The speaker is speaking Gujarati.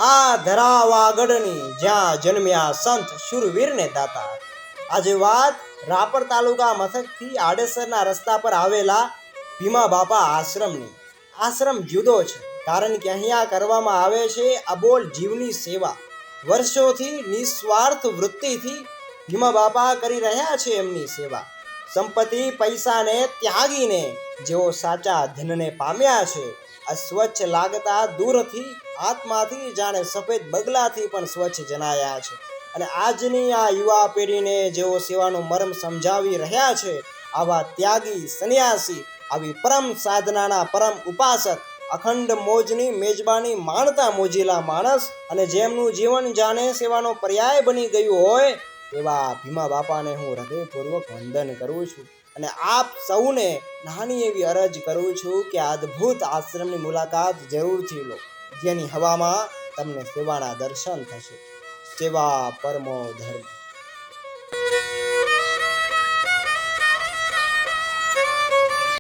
આ ધરાવાગઢની જ્યાં જન્મ્યા સંત શૂરવીર ને દાતા। આજે વાત રાપર તાલુકા મથકથી આડેસરના રસ્તા પર આવેલા ભીમા બાપા આશ્રમની। આશ્રમ જુદો છે કારણ કે અહીંયા કરવામાં આવે છે અબોલ જીવની સેવા। વર્ષોથી નિસ્વાર્થ વૃત્તિથી ભીમા બાપા કરી રહ્યા છે એમની સેવા। સંપત્તિ પૈસાને ત્યાગીને જેઓ સાચા ધનને પામ્યા છે, અસ્વચ્છ લાગતા દૂરથી આત્માથી જાણે સફેદ બગલાથી પણ સ્વચ્છ જણાયા છે। અને આજની આ યુવા પેઢીને જેઓ સેવાનું મર્મ સમજાવી રહ્યા છે, આવા ત્યાગી સંન્યાસી, આવી પરમ સાધનાના પરમ ઉપાસક, અખંડ મોજની મેજબાની માણતા મોજીલા માણસ અને જેમનું જીવન જાણે સેવાનો પર્યાય બની ગયું હોય એવા ભીમા બાપાને હું હૃદયપૂર્વક વંદન કરું છું। અને આપ સૌને નાની એવી અરજ કરું છું કે આ અદ્ભુત આશ્રમની મુલાકાત જરૂરથી લો, જેની હવામાં તમને સેવાના દર્શન થશે। સેવા પરમો ધર્મ।